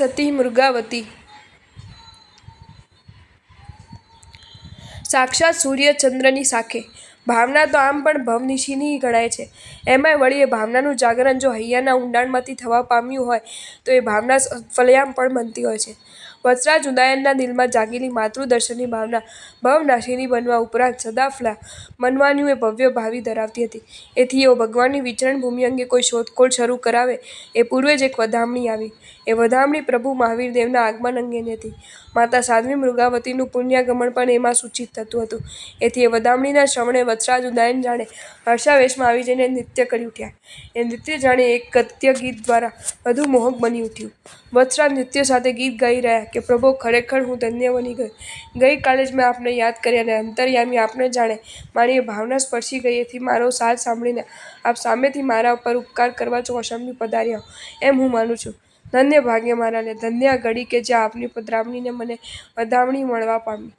સતી મૃગાવતી સાક્ષાત સૂર્યચંદ્રની સાખે. ભાવના તો આમ પણ ભવનિશિની ગણાય છે. એમાંય વળી એ ભાવનાનું જાગરણ જો હૈયાના ઊંડાણમાંથી થવા પામ્યું હોય તો એ ભાવના ફલયામ પણ બનતી હોય છે. વત્સરાજ ઉદયનના દિલમાં જાગેલી માતૃદર્શનની ભાવના ભવનાશિની બનવા ઉપરાંત સદાફલા મનવાનું એ ભવ્ય ભાવિ ધરાવતી હતી. એથી એઓ ભગવાનની વિચરણ ભૂમિ અંગે કોઈ શોધખોળ શરૂ કરાવે એ પૂર્વે જ એક વધામણી આવી. એ વધામણી પ્રભુ મહાવીર દેવના આગમન અંગેની હતી. માતા સાધ્વી મૃગાવતીનું પુણ્યાગમન પણ એમાં સૂચિત થતું હતું. એથી એ વધામણીના શ્રવણે વત્સરાજ ઉદયન જાણે હર્ષાવેશમાં આવી જઈને નૃત્ય કરી ઉઠ્યા. એ નૃત્ય જાણે એક ગદ્ય ગીત દ્વારા વધુ મોહક બની ઉઠ્યું. વત્સરાજ નૃત્ય સાથે ગીત ગાઈ રહ્યા કે પ્રભો, ખરેખર હું ધન્ય બની ગયો. ગઈકાલે જ મેં આપને યાદ કર્યા અને અંતર્યામી આપને જાણે મારી એ ભાવના સ્પર્શી ગઈ. એથી મારો સાર સાંભળીને આપ સામેથી મારા ઉપર ઉપકાર કરવા કૌશાંબી પધાર્યા હો એમ હું માનું છું. ધન્ય ભાગ્ય મારા ને ધન્ય આ ઘડી કે જ્યાં આપની પધરામણીને મને વધામણી મળવા પામી.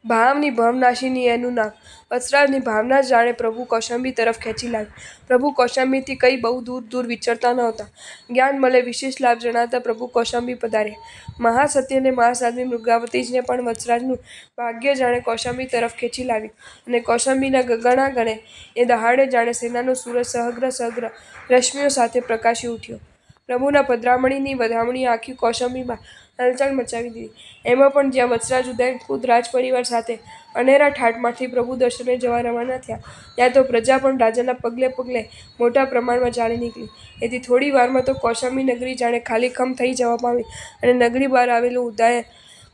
ભાવની ભવનાશિની એનું નામ. વત્સરાજની ભાવના જ જાણે પ્રભુ કૌશાંબી તરફ ખેંચી લાવી. પ્રભુ કૌશાંબીથી કંઈ બહુ દૂર દૂર વિચરતા નહોતા. જ્ઞાન મળે વિશેષ લાભ જણાતા પ્રભુ કૌશાંબી પધાર્યા. મહાસતી અને મહાસાધ્વી મૃગાવતીજીને પણ વત્સરાજનું ભાગ્ય જાણે કૌશાંબી તરફ ખેંચી લાવ્યું અને કૌશાંબીના ગગણા ગણે એ દહાડે જાણે સેનાનો સૂરજ સહગ્ર સહગ્ર રશ્મિઓ સાથે પ્રકાશી ઉઠ્યો. પ્રભુના પધરામણીની વધામણીએ આખી કૌશાંબીમાં હલચલ મચાવી દીધી. એમાં પણ જ્યાં વત્સરાજ ઉદયન ખુદ રાજપરિવાર સાથે અનેરા ઠાઠમાંથી પ્રભુ દર્શને જવા રવાના થયા ત્યાં તો પ્રજા પણ રાજાના પગલે પગલે મોટા પ્રમાણમાં ચાલી નીકળી. એથી થોડી વારમાં તો કૌશાંબી નગરી જાણે ખાલીખમ થઈ જવા પામી અને નગરી બહાર આવેલું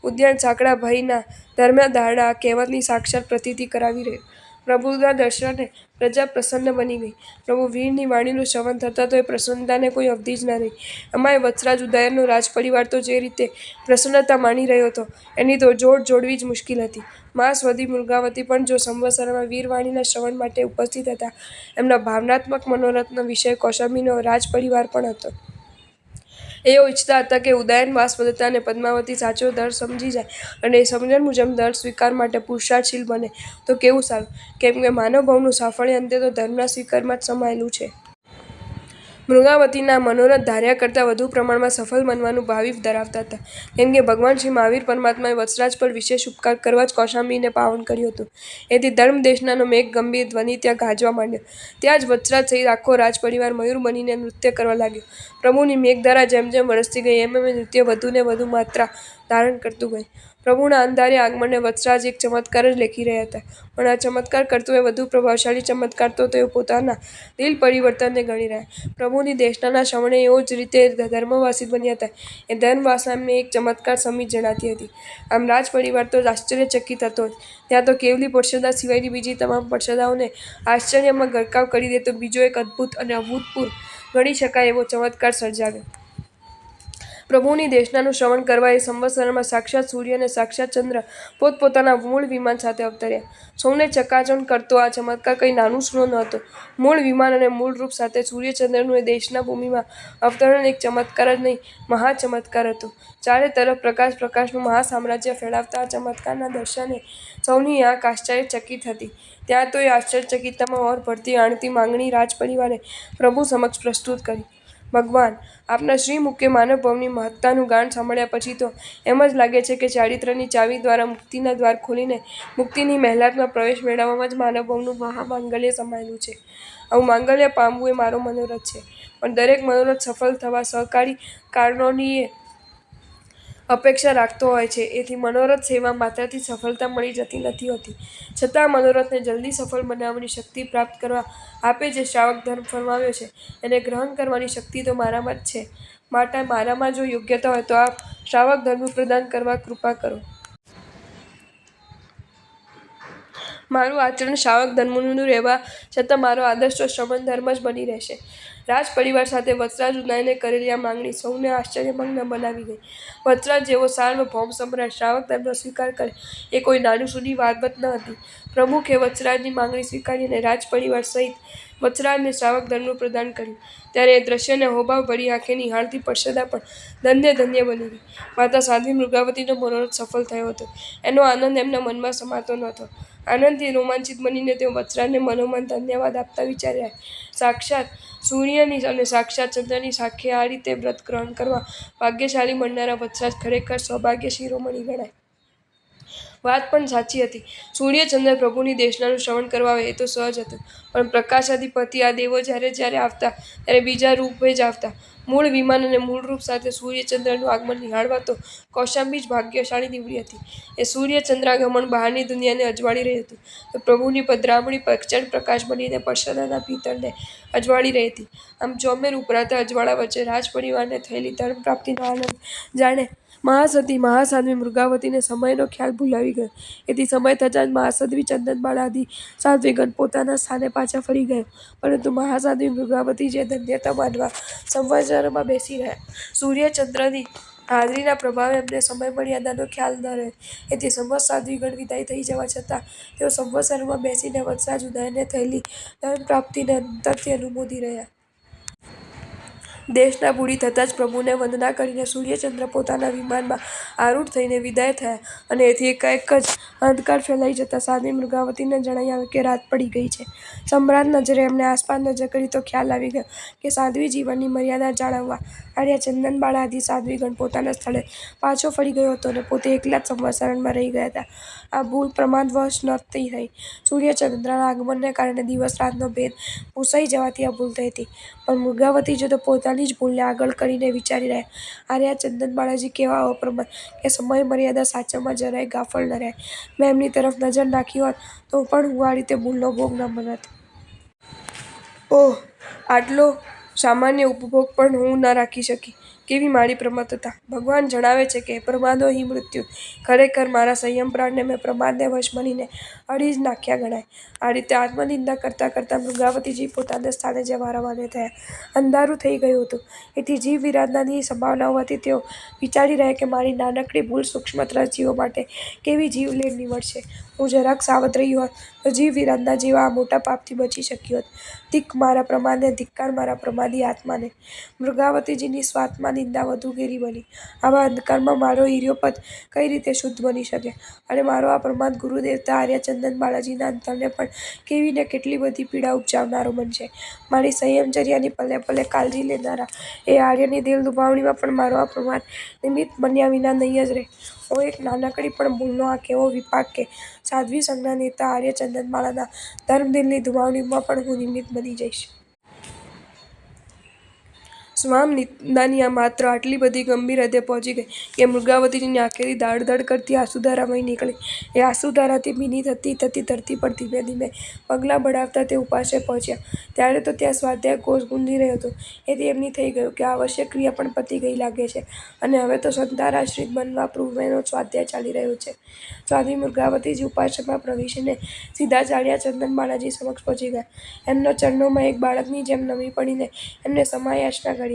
ઉદ્યાન સાંકડા ભયના ધર્મ્યા દારડા આ કહેવતની સાક્ષાત પ્રતીતિ કરાવી રહ્યું. પ્રભુના દર્શને પ્રજા પ્રસન્ન બની ગઈ. પ્રભુ વીરની વાણીનું શ્રવણ થતાં તો એ પ્રસન્નતાને કોઈ અવધિ જ ન રહી. એમાંય વત્સરાજ ઉદયનનો રાજપરિવાર તો જે રીતે પ્રસન્નતા માણી રહ્યો હતો એની તો જોડ જોડવી જ મુશ્કેલ હતી. મા સ્વધી મૃગાવતી પણ જો સંવત્સરમાં વીરવાણીના શ્રવણ માટે ઉપસ્થિત હતા. એમના ભાવનાત્મક મનોરથનો વિષય કૌશાંબીનો રાજપરિવાર પણ હતો. એઓ ઈચ્છતા હતા કે ઉદયન વાસ વધતા અને પદ્માવતી સાચો દર સમજી જાય અને એ સમજણ મુજબ દર સ્વીકાર માટે પુરુષાર્થશીલ બને તો કેવું સારું. કેમ કે માનવભવનું સાફલ્ય અંતે તો ધર્મના સ્વીકારમાં જ સમાયેલું છે. મૃગાવતીના મનોરથ ધાર્યા કરતાં વધુ પ્રમાણમાં સફળ બનવાનું ભાવિ ધરાવતા હતા. કેમ કે ભગવાન શ્રી મહાવીર પરમાત્માએ વત્સરાજ પર વિશેષ ઉપકાર કરવા જ કૌશાંબીને પાવન કર્યું હતું. એથી ધર્મદેશનાનો મેઘ ગંભીર ધ્વનિ ત્યાં ગાજવા માંડ્યો. ત્યાં જ વત્સરાજ સહિત આખો રાજપરિવાર મયુર બનીને નૃત્ય કરવા લાગ્યો. પ્રભુની મેઘધારા જેમ જેમ વરસતી ગઈ એમ એમ નૃત્ય વધુ ને વધુ માત્રા ધારણ કરતું ગયું. પ્રભુના અણધાર્યા આગમનને વત્સરાજ એક ચમત્કાર જ લેખી રહ્યા હતા. પણ આ ચમત્કાર કરતો એ વધુ પ્રભાવશાળી ચમત્કાર તો તેઓ પોતાના દિલ પરિવર્તનને ગણી રહ્યા. પ્રભુની દેશનાના શ્રવણે એઓ જ રીતે ધર્મવાસી બન્યા હતા. એ ધર્મવાસના એમને એક ચમત્કાર સમિત જણાતી હતી. આમ રાજપરિવાર તો આશ્ચર્યચકિત હતો જ. ત્યાં તો કેવલી પડશદા સિવાયની બીજી તમામ પડશદાઓને આશ્ચર્યમાં ગરકાવ કરી દેતો બીજો એક અદભુત અને અભૂતપૂર્વ ગણી શકાય એવો ચમત્કાર સર્જાયો. પ્રભુની દેશનાનું શ્રવણ કરવા એ સંવત્સરમાં સાક્ષાત સૂર્ય અને સાક્ષાત ચંદ્ર પોતપોતાના મૂળ વિમાન સાથે અવતર્યા. સૌને ચકાચૌંધ કરતો આ ચમત્કાર કંઈ નાનું સૂનો નહોતો. મૂળ વિમાન અને મૂળ રૂપ સાથે સૂર્યચંદ્રનું એ દેશના ભૂમિમાં અવતરણ એક ચમત્કાર જ નહીં, મહાચમત્કાર હતો. ચારે તરફ પ્રકાશ પ્રકાશનું મહાસામ્રાજ્ય ફેલાવતા આ ચમત્કારના દર્શને સૌની આંખ આશ્ચર્યચકિત હતી. ત્યાં તો એ આશ્ચર્યચકિતતામાં ઓર ભરતી આણતી માંગણી રાજપરિવારે પ્રભુ સમક્ષ પ્રસ્તુત કરી. ભગવાન, આપના શ્રીમુખે માનવભવની મહત્તાનું ગાન સાંભળ્યા પછી તો એમ જ લાગે છે કે ચારિત્ર્યની ચાવી દ્વારા મુક્તિના દ્વાર ખોલીને મુક્તિની મહેલાતમાં પ્રવેશ મેળવવામાં જ માનવભવનું મહામાંગલ્ય સમાયેલું છે. આવું માંગલ્ય પામવું એ મારો મનોરથ છે. પણ દરેક મનોરથ સફળ થવા સહકારી કારણોની અપેક્ષા રાખતો હોય છે. એથી મનોરથ સેવા માત્રથી સફળતા મળી જતી નથી હોતી. છતાં મનોરથને જલ્દી સફળ બનાવવાની શક્તિ પ્રાપ્ત કરવા આપે જે શ્રાવક ધર્મ ફરમાવ્યો છે એને ગ્રહણ કરવાની શક્તિ તો મારામાં જ છે. માટે મારામાં જો યોગ્યતા હોય તો આપ શ્રાવક ધર્મ પ્રદાન કરવા કૃપા કરો. મારું આચરણ શ્રાવક ધર્મનું રહેવા છતાં મારો આદર્શ તો શ્રમણ ધર્મ જ બની રહેશે. રાજપરિવાર સાથે વત્સરાજ ઉદયને કરેલી આ માંગણી સૌને આશ્ચર્યમગ્ન બનાવી ગઈ. વત્સરાજ જેવો સાર્વભૌમ સમ્રાટ શ્રાવક ધર્મનો સ્વીકાર કરે એ કોઈ નાની સૂની બાબત ન હતી. પ્રમુખે વત્સરાજની માંગણી સ્વીકારી અને રાજપરિવાર સહિત વત્સરાજને શ્રાવક ધર્મ પ્રદાન કર્યું. ત્યારે એ દ્રશ્યને હોબાળ ભરી આંખે નિહાળતી પડશદા પણ ધન્ય ધન્ય બની ગઈ. માતા સાધ્વી મૃગાવતીનો મનોરથ સફળ થયો હતો. એનો આનંદ એમના મનમાં સમાતો નહોતો. આનંદથી રોમાંચિત બનીને તેઓ વત્સરાજને મનોમન ધન્યવાદ આપતા વિચાર્યા, સાક્ષાત સૂર્યની અને સાક્ષાત ચંદ્રની સાક્ષે આ રીતે વ્રત ગ્રહણ કરવા ભાગ્યશાળી બનનારા વત્સરાજ ખરેખર સૌભાગ્ય શિરોમણી ગણાય. વાત પણ સાચી હતી. સૂર્યચંદ્ર પ્રભુની દેશનાનું શ્રવણ કરવા આવે એ તો સહજ હતું, પણ પ્રકાશાધિપતિ આ દેવો જ્યારે જ્યારે આવતા ત્યારે બીજા રૂપે જ આવતા. મૂળ વિમાન અને મૂળ રૂપ સાથે સૂર્યચંદ્રનું આગમન નિહાળવા તો કૌશાંબી જ ભાગ્યશાળી નીવડી હતી. એ સૂર્યચંદ્રાગમન બહારની દુનિયાને અજવાળી રહ્યું હતું, તો પ્રભુની પધરામણી પ્રચંડ પ્રકાશ બનીને પર્ષદના પિત્તળને અજવાળી રહી હતી. આમ ચોમેર ઉભરાતા અજવાળા વચ્ચે રાજપરિવારને થયેલી ધર્મ પ્રાપ્તિનો આનંદ જાણે મહાસતી મહાસાધ્વી મૃગાવતીને સમયનો ખ્યાલ ભૂલાવી ગયો. એથી સમય થતાં જ મહાસાધ્વી ચંદનબાળાદિ સાધ્વીગણ પોતાના સ્થાને પાછા ફરી ગયો, પરંતુ મહાસાધ્વી મૃગાવતીજીએ ધન્યતા માનવા સંવત્સરમાં બેસી રહ્યા. સૂર્યચંદ્રની હાજરીના પ્રભાવે એમને સમય મર્યાદાનો ખ્યાલ ન રહ્યો, એથી સમસ્ત સાધ્વીગણ વિદાય થઈ જવા છતાં તેઓ સંવત્સરમાં બેસીને વત્સરાજ ઉદયને થયેલી ધર્મપ્રાપ્તિને અંતરથી અનુમોદી રહ્યા. દેશના પૂરી થતાં જ પ્રભુને વંદના કરીને સૂર્યચંદ્ર પોતાના વિમાનમાં આરૂઢ થઈને વિદાય થયા, અને એથી એકાએક જ અંધકાર ફેલાઈ જતાં સાધ્વી મૃગાવતીને જણાઈ આવ્યું કે રાત પડી ગઈ છે. સમ્રાટ નજરે એમણે આસપાસ નજર કરી તો ખ્યાલ આવી ગયો કે સાધ્વી જીવનની મર્યાદા જાળવવા આર્યા ચંદનબાળાદિ સાધ્વીગણ પોતાના સ્થળે પાછો ફરી ગયો હતો અને પોતે એકલા જ સંવત્સરમાં રહી ગયા હતા. આ ભૂલ પ્રમાદવશ નહોતી થઈ. સૂર્યચંદ્રના આગમનને કારણે દિવસ રાતનો ભેદ ભૂંસાઈ જવાથી આ ભૂલ થઈ હતી, પણ મૃગાવતીજી તો પોતાની જ ભૂલને આગળ કરીને વિચારી રહ્યા, આર્યા ચંદનબાળાજી કેવા અપ્રમાદ કે સમય મર્યાદા સાચવવામાં જરાય ગાફલ ન રહ્યા. મેં એમની તરફ નજર નાખી હોત તો પણ હું આ રીતે ભૂલનો ભોગ ન બનત. ઓહ, આટલો સામાન્ય ઉપભોગ પણ હું ન રાખી શકી. કેવી મારી પ્રમત્તતા! ભગવાન જણાવે છે કે પ્રમાદો હિ મૃત્યુ. ખરેખર મારા સંયમ પ્રાણને મેં પ્રમાદને વશ બનીને અડી જ નાખ્યા ગણાય. આ રીતે આત્મનિંદા કરતાં કરતાં મૃગાવતીજી પોતાના સ્થાને જવા રવાને થયા. અંધારું થઈ ગયું હતું, એથી જીવ વિરાધનાની સંભાવના હોવાથી તેઓ વિચારી રહ્યા કે મારી નાનકડી ભૂલ સૂક્ષ્મતર જીવો માટે કેવી જીવલેણ નીવડશે. હું જરાક સાવધ રહી હોત તો જીવ વિરાધના જેવા આ મોટા પાપથી બચી શકી હોત. ધિક્ મારા પ્રમાદને! ધિક્કાર મારા પ્રમાદી આત્માને! મૃગાવતીજીની સ્વાત્મા નિંદા વધુ ઘેરી બની. આવા અંધકારમાં મારો હીર્યોપત કઈ રીતે શુદ્ધ બની શકે? અને મારો આ પ્રમાદ ગુરુદેવતા આર્યા ચંદનબાળાજીના અંતરને પણ કેવી ને કેટલી બધી પીડા ઉપજાવનારો બનશે. મારી સંયમચર્યાની પલે પલે કાળજી લેનારા એ આર્યની દિલ દુભાવણીમાં પણ મારો આ પ્રમાદ નિમિત્ત બન્યા વિના નહીં જ રહે. ઓહ, એક નાનકડી પણ ભૂલનો આ કેવો વિપાક કે સાધ્વી સંઘના નેતા આર્ય ચંદનબાળાના ધર્મદિલની દુભાવણીમાં પણ હું નિમિત્ત બની જઈશ. સ્વામ નિંદાની આ માત્ર આટલી બધી ગંભીર હદે પહોંચી ગઈ કે મૃગાવતીજીની આંખેથી ધડ ધડ કરતી આંસુધારા વહી નીકળી. એ આંસુધારાથી ભીની થતી થતી ધરતી પર ધીમે ધીમે પગલાં બઢાવતા તે ઉપાશ્રય પહોંચ્યા. ત્યારે તો ત્યાં સ્વાધ્યાય ઘોષ ગુંજી રહ્યો હતો. એથી એમને થઈ ગયું કે આવશ્યક ક્રિયા પણ પતી ગઈ લાગે છે, અને હવે તો સંતાનાશ્રિત બનવા પૂર્વેનો સ્વાધ્યાય ચાલી રહ્યો છે. સાધ્વી મૃગાવતીજી ઉપાશ્રયમાં પ્રવેશીને સીધા જ આર્યા ચંદનબાળાજી સમક્ષ પહોંચી ગયા. એમના ચરણોમાં એક બાળકની જેમ નમી પડીને એમને ક્ષમા યાચના કરી.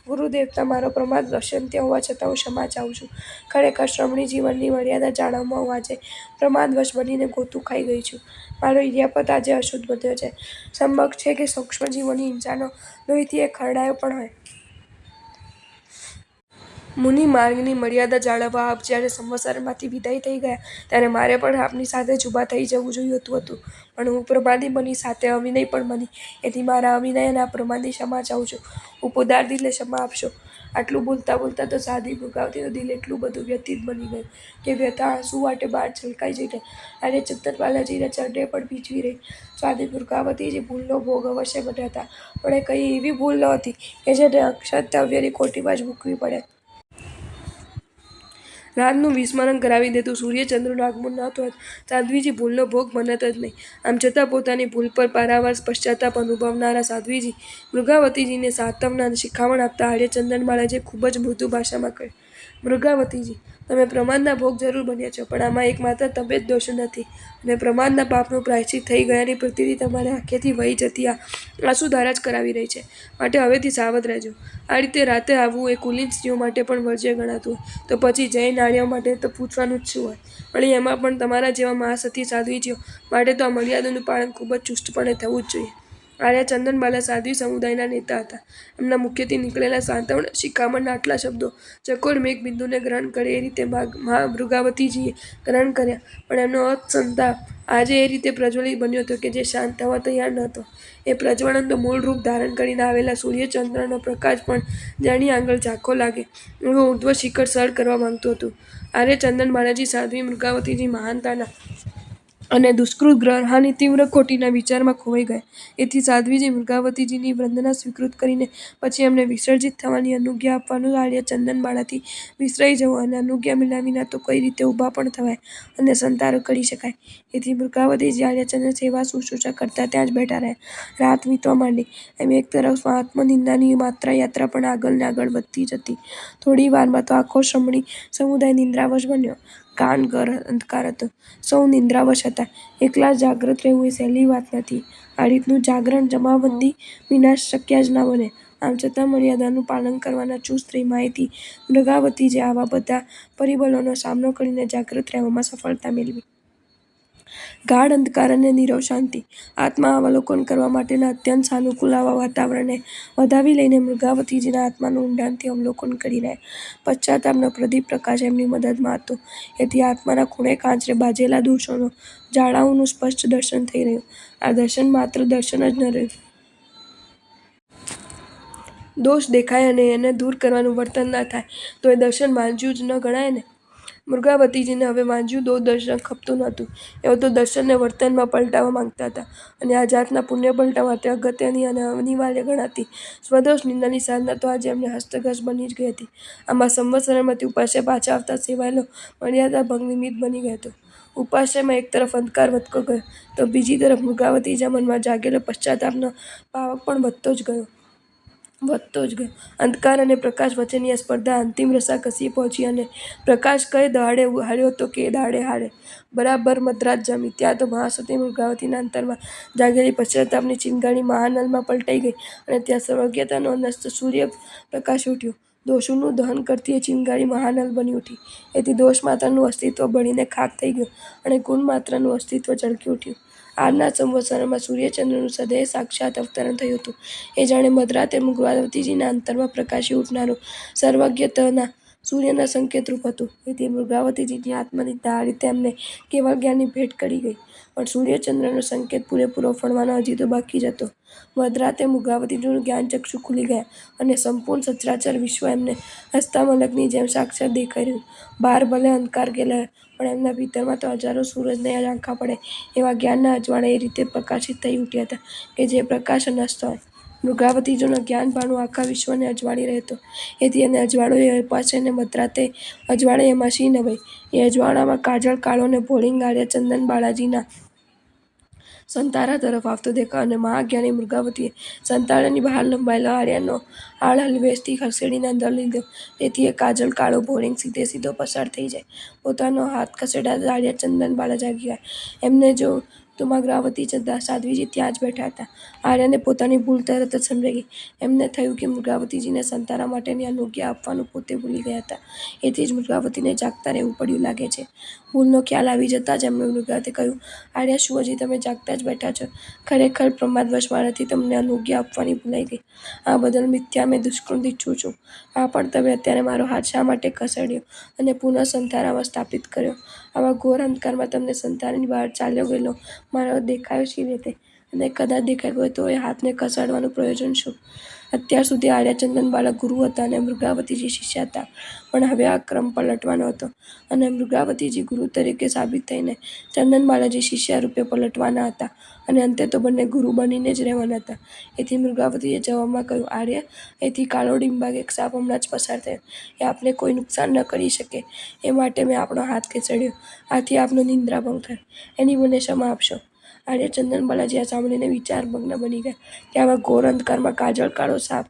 ગુરુદેવતા, મારો પ્રમાદ અક્ષંત્ય હોવા છતાં હું ક્ષમા ચાહું છું. ખરેખર શ્રમણી જીવનની મર્યાદા જાળવવામાં હું આજે પ્રમાદવશ બનીને ગોતું ખાઈ ગઈ છું. મારો હીર્યાપત આજે અશુદ્ધ બન્યો છે. સંભવ છે કે સૂક્ષ્મજીવોની હિંસાનો લોહીથી એ ખરડાયો પણ હોય. મુનિ માર્ગની મર્યાદા જાળવવા આપ જ્યારે સંવત્સરમાંથી વિદાય થઈ ગયા ત્યારે મારે પણ આપની સાથે જ ઊભા થઈ જવું જોઈતું હતું, પણ હું પ્રમાદી બની સાથે અવિનય પણ બની. એથી મારા અવિનય અને અપ્રમાદની ક્ષમા ચાહું છું. ઉપ ઉદાર દિલે ક્ષમા આપશો. આટલું બોલતાં બોલતાં તો સાધ્વી મૃગાવતીનું દિલ એટલું બધું વ્યથિત બની ગયું કે વ્યથા આંસુ વાટે બહાર છલકાઈ જઈને આર્ય ચંદનબાળાજીના ચરણે પણ ભીંચવી રહી. સાધ્વી મૃગાવતીજી ભૂલનો ભોગ અવશ્ય બન્યા હતા, પણ એ કઈ એવી ભૂલ નહોતી કે જેને અક્ષંતવ્યની કોઠીમાં જ મૂકવી પડે. રાતનું વિસ્મરણ કરાવી દેતું સૂર્યચંદ્રનું આગમન ન હોત સાધ્વીજી ભૂલનો ભોગ બનત જ નહીં. આમ છતાં પોતાની ભૂલ પર પારાવાર પશ્ચાતાપ અનુભવનારા સાધ્વીજી મૃગાવતીજીને સાંત્વના અને શિખામણ આપતા આર્ય ચંદનબાળાજીએ ખૂબ જ મૃદુ ભાષામાં કહ્યું, મૃગાવતીજી, તમે પ્રમાદના ભોગ જરૂર બન્યા છો, પણ આમાં એકમાત્ર તમે જ દોષી નથી, અને પ્રમાદના પાપનું પ્રાયશ્ચિત થઈ ગયાની પ્રતીતિ તમારી આંખેથી વહી જતી આ આંસુધારા જ કરાવી રહી છે. માટે હવેથી સાવધ રહેજો. આ રીતે રાતે આવવું એ કુલીન સ્ત્રીઓ માટે પણ વર્જ્ય ગણાતું હોય તો પછી જૈન આર્યો માટે તો પૂછવાનું જ શું હોય? વળી એમાં પણ તમારા જેવા મહાસતી સાધ્વીજીઓ માટે તો આ મર્યાદાનું પાલન ખૂબ જ ચુસ્તપણે થવું જ જોઈએ. આર્યા ચંદનબાલા સાધ્વી સમુદાયના નેતા હતા. એમના મુખ્યથી નીકળેલા સાંત્વન શિખામણના આટલા શબ્દો ચકોર મેઘબિંદુને ગ્રહણ કરે એ રીતે મૃગાવતીજીએ ગ્રહણ કર્યા, પણ એમનો સંતાપ આજે એ રીતે પ્રજ્વલિત બન્યો હતો કે જે શાંત થવા તૈયાર નહોતો. એ પ્રજ્વલન તો મૂળ રૂપ ધારણ કરીને આવેલા સૂર્યચંદ્રનો પ્રકાશ પણ જેની આગળ ઝાંખો લાગે એવું ઊર્ધ્વ શિખર સર કરવા માંગતું હતું. આર્ય ચંદનબાલાજી સાધ્વી મૃગાવતીજી મહાનતાના અને દુષ્કૃત ગ્રહાની તીવ્ર ખોટીના વિચારમાં ખોવાઈ ગયા. એથી સાધ્વીજી મૃગાવતીજીની વંદના સ્વીકૃત કરીને પછી એમને વિસર્જિત થવાની અનુજ્ઞા આપવાનું આર્ય ચંદનબાલાથી વિસરાઈ જવું અને અનુજ્ઞા મળ્યા વિના તો કઈ રીતે ઊભા પણ થવાય અને સંતારો કરી શકાય. એથી મૃગાવતીજી આર્યચંદ્ર સેવા શુશ્રૂષા કરતા ત્યાં જ બેઠા રહ્યા. રાત વીતવા માંડી. એમ એક તરફ આત્મનિંદાની યાત્રા પણ આગળ ને આગળ વધતી જ હતી. થોડી વારમાં તો આખો બ્રાહ્મણી સમુદાય નિંદ્રાવશ બન્યો. ગાઢ ઘર અંધકાર હતો. સૌ નિંદ્રાવશ હતા. એકલા જાગ્રત રહેવું એ સહેલી વાત નથી. આ રીતનું જાગરણ જમાવબંધી વિના શક્ય જ ના બને. આમ છતાં મર્યાદાનું પાલન કરવાના ચુસ્ત નિયમથી મૃગાવતીજીએ આવા બધા પરિબળોનો સામનો કરીને જાગ્રત રહેવામાં સફળતા મેળવી. ગાઢ અંધકાર અને નીરવ શાંતિ. આત્માવલોકન કરવા માટેના અત્યંત સાનુકૂળ આવા વાતાવરણને વધાવી લઈને મૃગાવતીજીના આત્માનું ઊંડાણથી અવલોકન કરી રહ્યા. પશ્ચાતાપનો પ્રદીપ પ્રકાશ એમની મદદમાં હતો. એથી આત્માના ખૂણે કાંચરે બાજેલા દોષોનું જ્વાળાઓનું સ્પષ્ટ દર્શન થઈ રહ્યું. આ દર્શન માત્ર દર્શન જ ન રહ્યું. દોષ દેખાય અને એને દૂર કરવાનું વર્તન ના થાય તો એ દર્શન વાંજ્યું જ ન ગણાય ને? મૃગાવતીજીને હવે વાંજ્યું દર્શન ખપતું નહોતું. એઓ તો દર્શનને વર્તનમાં પલટાવવા માંગતા હતા. અને આ જાતના પુણ્ય પલટા માટે અગત્યની અને અનિવાર્ય ગણાતી સ્વદોષ નિંદાની સાધના તો આજે એમને હસ્તગત બની જ ગઈ હતી. આમાં સંવત્સરમાંથી ઉપાશ્રય પાછા આવતા સેવાયેલો મર્યાદા ભંગ નિમિત્ત બની ગયો હતો. ઉપાશ્રયમાં એક તરફ અંધકાર વધતો ગયો તો બીજી તરફ મૃગાવતીજીના મનમાં જાગેલો પશ્ચાતાપનો પાવક પણ વધતો જ ગયો. અંધકાર અને પ્રકાશ વચ્ચેની આ સ્પર્ધા અંતિમ રસાકસીએ પહોંચી અને પ્રકાશ કયે દાડે હાર્યો તો કે દાડે હારે બરાબર મધરાત જામી. ત્યાં તો મહાસતી મૃગાવતીના અંતરમાં જાગેલી પશ્ચાતાપની ચિનગારી મહાનલમાં પલટાઈ ગઈ અને ત્યાં સર્વજ્ઞતાનો અનસ્ત સૂર્ય પ્રકાશી ઉઠ્યો. દોષોનું દહન કરતી એ ચિનગારી મહાનલ બની ઉઠી. એથી દોષ માત્રનું અસ્તિત્વ બળીને ખાખ થઈ ગયું અને ગુણ માત્રનું અસ્તિત્વ ચળકી ઉઠ્યું. આજના સંવત્સરમાં સૂર્યચંદ્રનું સદેહ સાક્ષાત અવતરણ થયું હતું. એ જાણે મધરાતે મૃગાવતીજીના અંતરમાં પ્રકાશી ઉઠનારું સર્વજ્ઞતાના સૂર્યના સંકેતરૂપ હતું. એથી મૃગાવતીજીની આત્મનિંદા આ રીતે એમને કેવળ જ્ઞાનની ભેટ કરી ગઈ. પણ સૂર્યચંદ્રનો સંકેત પૂરેપૂરો ફળવાનો હજી તો બાકી જ હતો. મધરાતે મૃગાવતીજીનું જ્ઞાનચક્ષુ ખુલી ગયા અને સંપૂર્ણ સચરાચર વિશ્વ એમને હસ્તામલકની જેમ સાક્ષાત દેખાઈ રહ્યું. બહાર ભલે અંધકાર ઘેલાયો પણ એમના ભીતરમાં તો હજારો સૂરજને ઝાંખા પડે એવા જ્ઞાનના અજવાળા એ રીતે પ્રકાશિત થઈ ઉઠ્યા હતા કે જે પ્રકાશ અનસ્ત હોય. મૃગાવતીજીનો જ્ઞાનભાણું આખા વિશ્વને અજવાળી રહેતો. એથી એને અજવાળો એ ઉપાશ્રયને મધરાતે અજવાળે એમાં શી નવાઈ? એ અજવાળામાં કાજળ કાળો ને ભોળિંગ આર્ય ચંદનબાલાજીના સંતારા તરફ આવતો દેખાયો અને મહાજ્ઞાની મૃગાવતીએ સંતારાની બહાર લંબાયેલો આર્યનો આળ હલવેશથી ખસેડીને અંદર લીધો. તેથી એ કાજળ કાળો ભોળિંગ સીધે સીધો પસાર થઈ જાય. પોતાનો હાથ ખસેડાતા આર્ય ચંદનબાલા જાગી ગયા. એમને જોયું તો મૃગાવતી સાધ્વીજી ત્યાં જ બેઠા હતા. આર્યને પોતાની ભૂલ તરત જ સમજાઈ ગઈ. એમને થયું કે મૃગાવતીજીને સંતારા માટેની અનુજ્ઞા આપવાનું પોતે ભૂલી ગયા હતા. એથી જ મૃગાવતીને જાગતા રહેવું પડ્યું લાગે છે. ભૂલનો ખ્યાલ આવી જતાં જ એમણે મૃગાવતીએ કહ્યું, આર્યા શું હજી તમે જાગતા જ બેઠા છો? ખરેખર પ્રમાદવશ મારાથી તમને અનુજ્ઞા આપવાની ભૂલાઈ ગઈ. આ બદલ મિથ્યા મેં દુષ્કૃત ઈચ્છું છું. આ પણ તમે અત્યારે મારો હાથ શા માટે ખસેડ્યો અને પુનઃ સંતારામાં સ્થાપિત કર્યો? આવા ઘોર અંધકારમાં તમને સંતારાની બહાર ચાલ્યો ગયેલો મારો દેખાયો શી રીતે? અને કદાચ દેખાઈ ગયો તો એ હાથને ખસેડવાનું પ્રયોજન શું? અત્યાર સુધી આર્ય ચંદનબાલા ગુરુ હતા અને મૃગાવતીજી શિષ્ય હતા. પણ હવે આ ક્રમ પલટવાનો હતો અને મૃગાવતીજી ગુરુ તરીકે સાબિત થઈને ચંદનબાલાજી શિષ્ય રૂપે પલટવાના હતા અને અંતે તો બંને ગુરુ બનીને જ રહેવાના હતા. એથી મૃગાવતીજીએ જવાબમાં કહ્યું, આર્ય, અહીંથી કાળો ડિંબાગ એક સાપ હમણાં જ પસાર થયો. એ આપને કોઈ નુકસાન ન કરી શકે એ માટે મેં આપણો હાથ ખસેડ્યો. આથી આપનો નિંદ્રાભંગ થયો. એની મને ક્ષમા આપશો. આર્ય ચંદનબાલાજી આ સાંભળીને વિચારમગ્ન બની ગયા કે આવા ઘોર અંધકારમાં કાજળ કાળો સાપ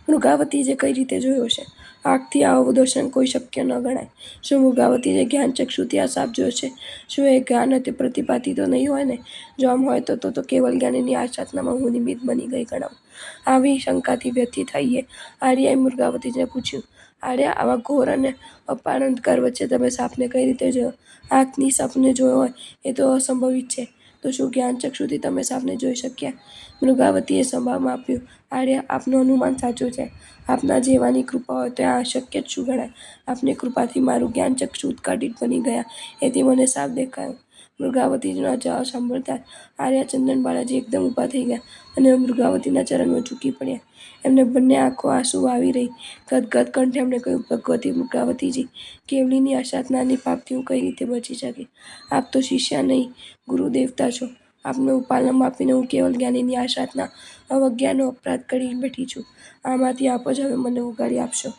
મૃગાવતીજીએ કઈ રીતે જોયો હશે? આંખથી આવું દર્શન કોઈ શક્ય ન ગણાય. શું મૃગાવતીજીએ જ્ઞાનચક્ષુથી આ સાપ જોયો છે? શું એ જ્ઞાન પ્રતિપાતી તો નહીં હોય ને? જો આમ હોય તો કેવલ જ્ઞાનીની આ સાધનામાં હું નિમિત્ત બની ગઈ ગણાવું. આવી શંકાથી વ્યથિત થઈએ આર્યએ મૃગાવતીજીને પૂછ્યું, આર્યા, આવા ઘોર અને અપાર અંધકાર વચ્ચે તમે સાપને કઈ રીતે જોયો? આંખથી સાપને જોયો હોય એ તો અસંભવિત છે. તો શું જ્ઞાનચક્ષુથી તમે સાપને જોઈ શક્યા? મૃગાવતીએ સંભાવમાં આપ્યું, આર્યા, આપનું અનુમાન સાચું છે. આપના જેવાની કૃપા હોય તો આ અશક્ય જ શું ગણાય? આપની કૃપાથી મારું જ્ઞાનચક્ષુ ઉદ્ઘાટિત બની ગયા, એથી મને સાપ દેખાયો. મૃગાવતીનો જવાબ સાંભળતા આર્યા ચંદન બાલાજી એકદમ ઊભા થઈ ગયા અને મૃગાવતીના ચરણમાં ઝૂકી પડ્યા. એમને બંને આંખો આંસુ આવી રહી. ગદગદ કંઠે એમણે કહ્યું, ભગવતી મૃગાવતીજી, કેવલીની અસાધનાની પાપથી હું કઈ રીતે બચી શકી? આપ તો શિષ્યા નહીં, ગુરુ દેવતા છો. આપને ઉપાલમ આપીને હું કેવલ જ્ઞાનીની અસાધના અવજ્ઞાનો અપરાધ કરી બેઠી છું. આમાંથી આપ જ હવે મને ઉગારી આપશો.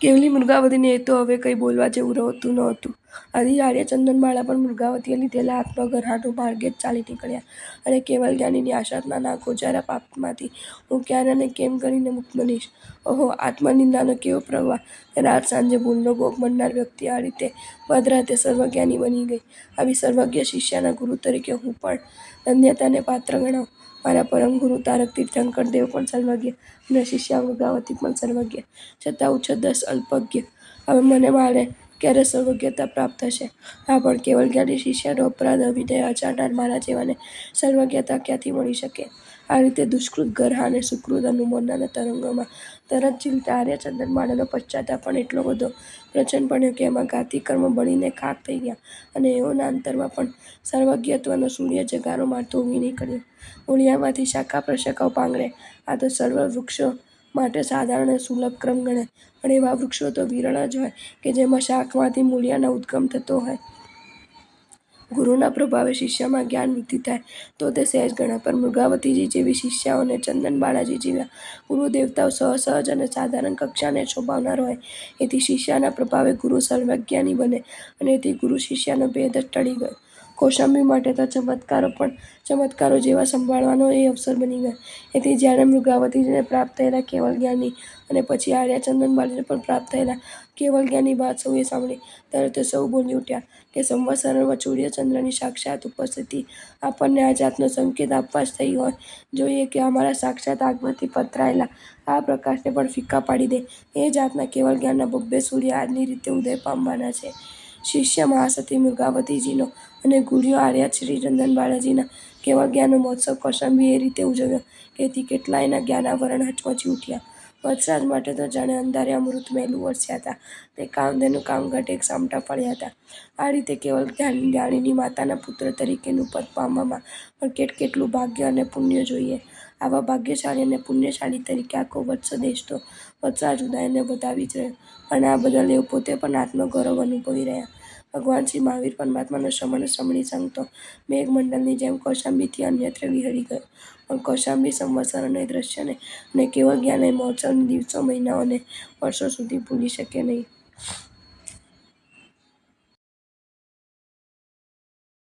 કેવલી મૃગાવતીને એ તો હવે કંઈ બોલવા જેવું રહેતું નહોતું. આથી આર્ય ચંદનબાળા પણ મૃગાવતીએ લીધેલા હાથનો ગરહાટો માર્ગે જ ચાલી નીકળ્યા અને કેવલ જ્ઞાનીની આસાધનાના ગોજારા પાપમાંથી હું ક્યારે અને કેમ કરીને મુક્ત બનીશ? ઓહો, આત્મનિંદાનો કેવો પ્રવાહ! રાત સાંજે ભૂલનો ભોગ બનનાર વ્યક્તિ આ રીતે મધરાતે સર્વજ્ઞાની બની ગઈ. આવી સર્વજ્ઞ શિષ્યાના ગુરુ તરીકે હું પણ ધન્યતાને પાત્ર ગણાવ. મારા પરમ ગુરુ તારક તીર્થંકર દેવ પણ સર્વજ્ઞ અને શિષ્યા મૃગાવતી પણ સર્વજ્ઞ, છતાં ઉચ્છદસ અલ્પજ્ઞ. હવે મને મારે ક્યારે સર્વજ્ઞતા પ્રાપ્ત થશે? હા, પણ કેવલ જ્ઞાની શિષ્યનો અપરાધ અવિનય આચરનાર મારા જેવાને સર્વજ્ઞતા ક્યાંથી મળી શકે? આ રીતે દુષ્કૃત ગરહા અને સુકૃત અનુમોદનાના તરંગોમાં તરત ઝીલતા આર્ય ચંદનબાળાનો પશ્ચાતાપ પણ એટલો બધો પ્રચંડ બન્યો કે એમાં ઘાતી કર્મ બળીને ખાક થઈ ગયા અને એઓના અંતરમાં પણ સર્વજ્ઞત્વનો સૂર્ય જગારો મારતો ઉગી નીકળ્યો. મૂળિયામાંથી શાખા પ્રશાખાઓ પાંગરે, આ તો સર્વ વૃક્ષો માટે સાધારણ અને સુલભ ક્રમ ગણાય. પણ એવા વૃક્ષો તો વિરળ જ હોય કે જેમાં શાખમાંથી મૂળિયાનો ઉદ્ગમ થતો હોય. ગુરુના પ્રભાવે શિષ્યમાં જ્ઞાન વૃદ્ધિ થાય તો તે સહેજ ગણાય. પણ મૃગાવતીજી જેવી શિષ્યાઓને ચંદનબાળાજી જેવા ગુરુ દેવતાઓ સહજ અને સાધારણ કક્ષાને શોભાવનાર હોય. એથી શિષ્યના પ્રભાવે ગુરુ સર્વજ્ઞાની બને અને એથી ગુરુ શિષ્યનો ભેદ જ ટળી ગયો. કૌશાંબી માટે તો ચમત્કારો જેવા સંભાળવાનો એ અવસર બની ગયો. એથી જ્યારે મૃગાવતીજીને પ્રાપ્ત થયેલા કેવલ જ્ઞાની અને પછી આર્ય ચંદનબાળાજીને પણ પ્રાપ્ત થયેલા કેવલ જ્ઞાની વાત સૌએ સાંભળી, ત્યારે તે સૌ બોલી ઉઠ્યા કે સંવત્સરમાં સૂર્યચંદ્રની સાક્ષાત ઉપસ્થિતિ આપણને આ જાતનો સંકેત આપવા જ થઈ હોય. જોઈએ કે અમારા સાક્ષાત આગમાંથી પથરાયેલા આ પ્રકાશને પણ ફીકા પાડી દે એ જાતના કેવલ જ્ઞાનના ભવ્ય સૂર્ય આજની રીતે ઉદય પામવાના છે. શિષ્ય મહાસતી મૃગાવતીજીનો અને ગુરુઓ આર્ય શ્રી ચંદનબાળાજીના કેવલ જ્ઞાનનો મહોત્સવ કૌશાંબીએ એ રીતે ઉજવ્યો કે એથી કેટલાયના જ્ઞાનાવરણ હચમચી ઉઠ્યા. વત્સરાજ માટે તો જાણે અંધારે અમૃત મહેલું વરસ્યા હતા. તે કામધેનુ કામઘટ એક સામટા ફળ્યા હતા. આ રીતે કેવલ જ્ઞાનીની માતાના પુત્ર તરીકેનું પદ પામવામાં પણ કેટલું ભાગ્ય અને પુણ્ય જોઈએ. આવા ભાગ્યશાળી અને પુણ્યશાળી તરીકે આખો વત્સ દેશ તો વત્સરાજ ઉદયને વધાવી જ રહ્યો. અને આ બદલ એઓ પોતે પણ આત્મગૌરવ અનુભવી રહ્યા. ભગવાન શ્રી મહાવીર પરમાત્માનો શ્રમણી સંઘ તો મેઘમંડળની જેમ કૌશાંબીથી અન્યત્ર વિહરી ગયો. પણ કૌશાંબી સંવત્સરોના દ્રશ્યને અને કેવલ જ્ઞાન મહોત્સવને દિવસો, મહિનાઓ અને વર્ષો સુધી ભૂલી શકે નહીં.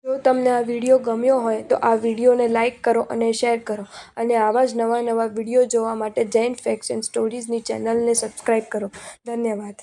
જો તમને આ વિડીયો ગમ્યો હોય તો આ વિડીયોને લાઇક કરો અને શેર કરો અને આવા જ નવા વિડીયો જોવા માટે જૈન ફેક્ટ્સ એન્ડ સ્ટોરીઝની ચેનલને સબસ્ક્રાઈબ કરો. ધન્યવાદ.